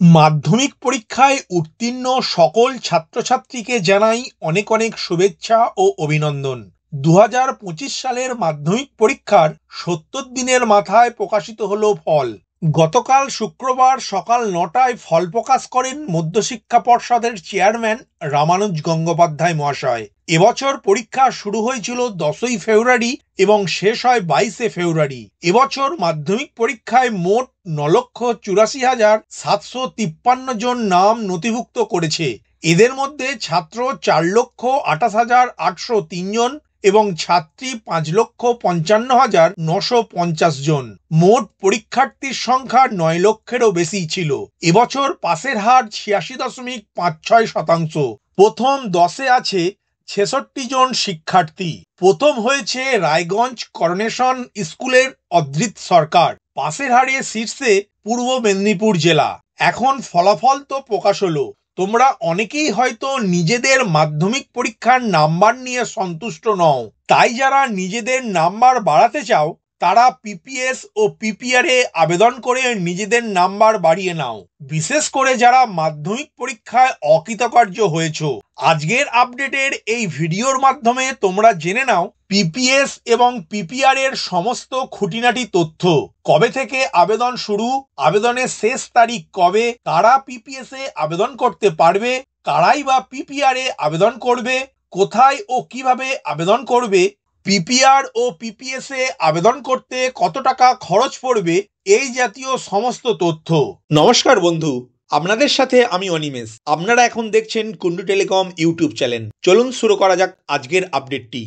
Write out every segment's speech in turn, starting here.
মাধ্যমিক পরীক্ষায় উত্তীর্ণ সকল ছাত্রছাত্রীকে জানাই অনেক অনেক শুভেচ্ছা ও অভিনন্দন। 2025 সালের মাধ্যমিক পরীক্ষার 70 দিনের মাথায় প্রকাশিত হলো ফল। গতকাল শুক্রবার সকাল 9টায় ফল প্রকাশ করেন মধ্যশিক্ষা পর্ষদের চেয়ারম্যান রামানুজ গঙ্গোপাধ্যায় মহাশয়। এবছর পরীক্ষা শুরু হয়েছিল 10ই ফেব্রুয়ারি এবং শেষ হয় 22শে ফেব্রুয়ারি। এবছর মাধ্যমিক পরীক্ষায় মোট 9,84,753 জন নাম নথিভুক্ত করেছে। এদের মধ্যে ছাত্র 4,28,803 জন এবং ছাত্রী 5,55,950 জন। মোট পরীক্ষার্থীর সংখ্যা 9 লক্ষেরও বেশি ছিল। এবছর পাসের হার 86.56%। প্রথম 10-এ আছে 66 জন শিক্ষার্থী। প্রথম হয়েছে রায়গঞ্জ করোনেশন স্কুলের অদ্রিত সরকার। পাসের হারে শীর্ষে পূর্ব মেদিনীপুর জেলা। এখন ফলাফল তো প্রকাশ হলো। তোমরা অনেকেই হয়তো নিজেদের মাধ্যমিক পরীক্ষার নাম্বার নিয়ে সন্তুষ্ট নও। তাই যারা নিজেদের নাম্বার বাড়াতে চাও তারা পিপিএস ও পিপিআর এ আবেদন করে নিজেদের নাম্বার বাড়িয়ে নাও। বিশেষ করে যারা মাধ্যমিক পরীক্ষায় অকৃতকার্য হয়েছো, আজকের আপডেটের এই ভিডিওর মাধ্যমে তোমরা জেনে নাও পিপিএস এবং পিপিআর এর সমস্ত খুঁটিনাটি তথ্য। কবে থেকে আবেদন শুরু, আবেদনের শেষ তারিখ কবে, কারা পিপিএস এ আবেদন করতে পারবে, কারাই বা পিপিআর এ আবেদন করবে, কোথায় ও কিভাবে আবেদন করবে, পিপিআর ও পিপিএস এ আবেদন করতে কত টাকা খরচ পড়বে, এই জাতীয় সমস্ত তথ্য। নমস্কার বন্ধু, আপনাদের সাথে আমি অনিমেষ। আপনারা এখন দেখছেন কুন্ডু টেলিকম ইউটিউব চ্যানেল। চলুন শুরু করা যাক আজকের আপডেটটি।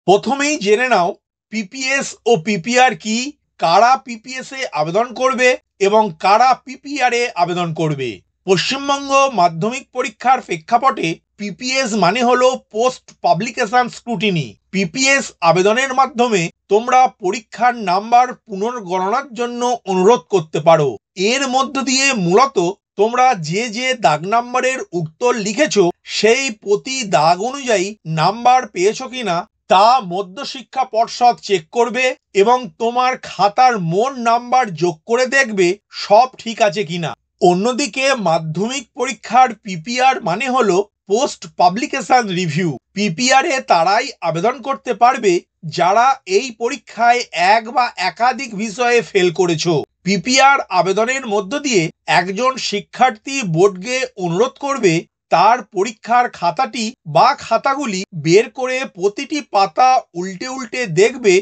প্রথমেই জেনে নাও পিপিএস ও পিপিআর কি, কারা পিপিএস এ আবেদন করবে এবং কারা পিপিআর এ আবেদন করবে। পশ্চিমবঙ্গ মাধ্যমিক পরীক্ষার প্রেক্ষাপটে পিপিএস মানে হলো পোস্ট পাবলিকেশন স্ক্রুটিনি। পিপিএস আবেদনের মাধ্যমে তোমরা পরীক্ষার নাম্বার পুনর্গণনার জন্য অনুরোধ করতে পারো। এর মধ্য দিয়ে মূলত তোমরা যে যে দাগ নাম্বারের উত্তর লিখেছো সেই প্রতি দাগ অনুযায়ী নাম্বার পেয়েছো কিনা তা মধ্যশিক্ষা পর্ষদ চেক করবে এবং তোমার খাতার মোট নাম্বার যোগ করে দেখবে সব ঠিক আছে কিনা। অন্যদিকে মাধ্যমিক পরীক্ষার পিপিআর মানে হলো পোস্ট পাবলিকেশন রিভিউ। পিপিআর এ তারাই আবেদন করতে পারবে যারা এই পরীক্ষায় এক বা একাধিক বিষয়ে ফেল করেছো। পিপিআর আবেদনের মধ্য দিয়ে একজন শিক্ষার্থী বোর্ডকে অনুরোধ করবে তার পরীক্ষার খাতাটি বা খাতাগুলি বের করে প্রতিটি পাতা উল্টে উল্টে দেখবে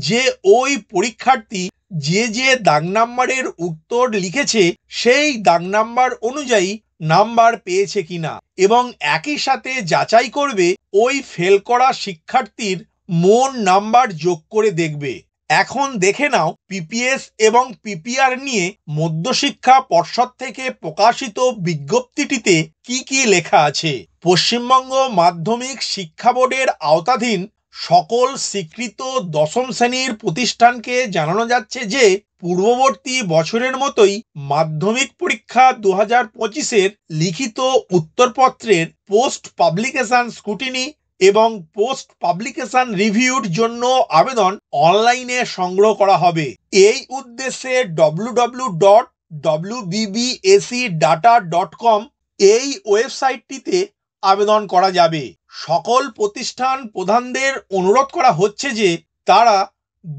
যে ওই পরীক্ষার্থী যে যে দাগ নাম্বারের উত্তর লিখেছে সেই দাগ নাম্বার অনুযায়ী নাম্বার পেয়েছে কিনা এবং একই সাথে যাচাই করবে ওই ফেল করা শিক্ষার্থীর মোট নাম্বার যোগ করে দেখবে। এখন দেখে নাও পিপিএস এবং পিপিআর নিয়ে মধ্যশিক্ষা পর্ষদ থেকে প্রকাশিত বিজ্ঞপ্তিটিতে কি কি লেখা আছে। পশ্চিমবঙ্গ মাধ্যমিক শিক্ষা বোর্ডের আওতাধীন সকল স্বীকৃত দশম শ্রেণীর প্রতিষ্ঠানকে জানানো যাচ্ছে যে পূর্ববর্তী বছরের মতোই মাধ্যমিক পরীক্ষা 2025-এর লিখিত উত্তরপত্রের পোস্ট পাবলিকেশন স্ক্রুটিনি এবং পোস্ট পাবলিকেশন রিভিউর জন্য আবেদন অনলাইনে সংগ্রহ করা হবে। এই উদ্দেশ্যে www.wbbacdata.com এই ওয়েবসাইটটিতে আবেদন করা যাবে। সকল প্রতিষ্ঠান প্রধানদের অনুরোধ করা হচ্ছে যে তারা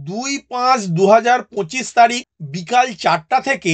2/5/2025 তারিখ বিকাল 4টা থেকে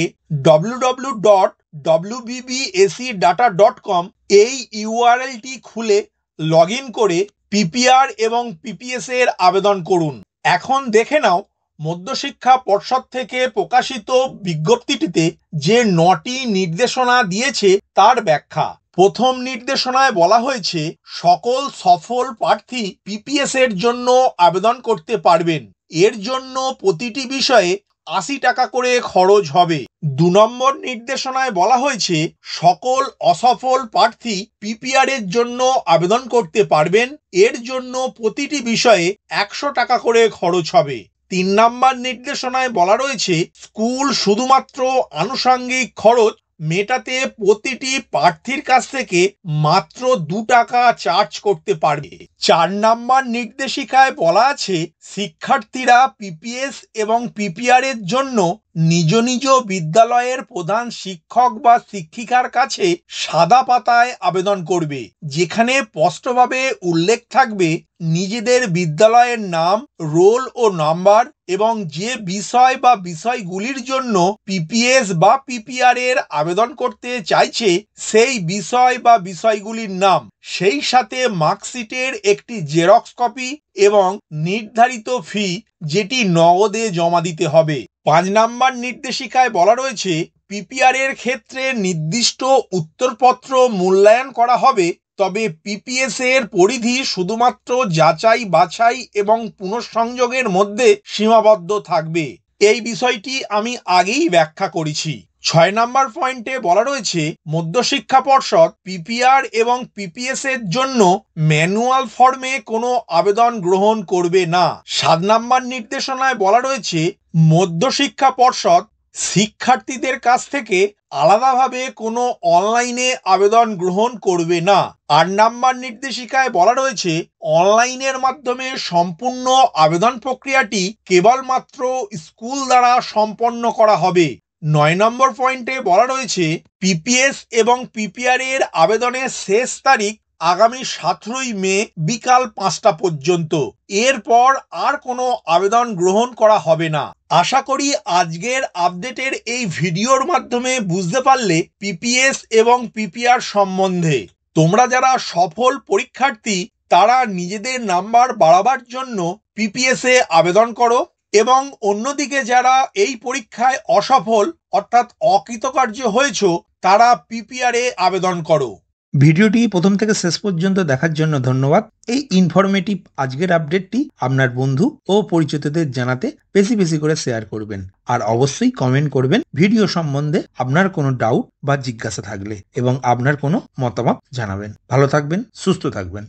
www.wbbacdata.com এই ইউআরএলটি খুলে লগ ইন করে পিপিআর এবং পিপিএস এর আবেদন করুন। এখন দেখে নাও মধ্যশিক্ষা পর্ষদ থেকে প্রকাশিত বিজ্ঞপ্তিটিতে যে 9টি নির্দেশনা দিয়েছে তার ব্যাখ্যা। প্রথম নির্দেশনায় বলা হয়েছে সকল সফল প্রার্থী পিপিএস এর জন্য আবেদন করতে পারবেন। এর জন্য প্রতিটি বিষয়ে 80 টাকা করে খরচ হবে। 2 নম্বর নির্দেশনায় বলা হয়েছে সকল অসফল প্রার্থী পিপিআর এর জন্য আবেদন করতে পারবেন। এর জন্য প্রতিটি বিষয়ে 100 টাকা করে খরচ হবে। 3 নম্বর নির্দেশনায় বলা রয়েছে স্কুল শুধুমাত্র আনুষঙ্গিক খরচ মেটাতে প্রতিটি প্রার্থীর কাছ থেকে মাত্র 2 টাকা চার্জ করতে পারবে। 4 নম্বর নির্দেশিকায় বলা আছে শিক্ষার্থীরা পিপিএস এবং পিপিআর এর জন্য নিজ নিজ বিদ্যালয়ের প্রধান শিক্ষক বা শিক্ষিকার কাছে সাদা পাতায় আবেদন করবে, যেখানে স্পষ্টভাবে উল্লেখ থাকবে নিজেদের বিদ্যালয়ের নাম, রোল ও নাম্বার এবং যে বিষয় বা বিষয়গুলির জন্য পিপিএস বা পিপিআর এর আবেদন করতে চাইছে সেই বিষয় বা বিষয়গুলির নাম, সেই সাথে মার্কশিটের একটি জেরক্স কপি এবং নির্ধারিত ফি যেটি নগদে জমা দিতে হবে। 5 নম্বর নির্দেশিকায় বলা রয়েছে পিপিআর এর ক্ষেত্রে নির্দিষ্ট উত্তরপত্র মূল্যায়ন করা হবে, তবে পিপিএস এর পরিধি শুধুমাত্র যাচাই বাছাই এবং পুনঃসংযোগের মধ্যে সীমাবদ্ধ থাকবে। এই বিষয়টি আমি আগেই ব্যাখ্যা করেছি। 6 নম্বর পয়েন্টে বলা রয়েছে মধ্যশিক্ষা পর্ষদ পিপিআর এবং পিপিএস এর জন্য ম্যানুয়াল ফর্মে কোনো আবেদন গ্রহণ করবে না। 7 নম্বর নির্দেশনায় বলা রয়েছে মধ্যশিক্ষা পর্ষদ শিক্ষার্থীদের কাছ থেকে আলাদাভাবে কোনো অনলাইনে আবেদন গ্রহণ করবে না। 8 নম্বর নির্দেশিকায় বলা রয়েছে অনলাইনের মাধ্যমে সম্পূর্ণ আবেদন প্রক্রিয়াটি কেবলমাত্র স্কুল দ্বারা সম্পন্ন করা হবে। 9 নম্বর পয়েন্টে বলা রয়েছে পিপিএস এবং পিপিআর এর আবেদনের শেষ তারিখ আগামী 17 মে বিকাল 5টা পর্যন্ত। এরপর আর কোনো আবেদন গ্রহণ করা হবে না। আশা করি আজকের আপডেটের এই ভিডিওর মাধ্যমে বুঝতে পারলে পিপিএস এবং পিপিআর সম্বন্ধে। তোমরা যারা সফল পরীক্ষার্থী তারা নিজেদের নাম্বার বাড়াবার জন্য পিপিএস এ আবেদন করো এবং অন্যদিকে যারা এই পরীক্ষায় অসফল অর্থাৎ অকৃতকার্য হয়েছো তারা পিপিআর এ আবেদন করো। ভিডিওটি প্রথম থেকে শেষ পর্যন্ত দেখার জন্য ধন্যবাদ। এই ইনফরমেটিভ আজকের আপডেটটি আপনার বন্ধু ও পরিচিতদের জানাতে বেশি বেশি করে শেয়ার করবেন আর অবশ্যই কমেন্ট করবেন ভিডিও সম্বন্ধে আপনার কোনো ডাউট বা জিজ্ঞাসা থাকলে এবং আপনার কোনো মতামত জানাবেন। ভালো থাকবেন, সুস্থ থাকবেন।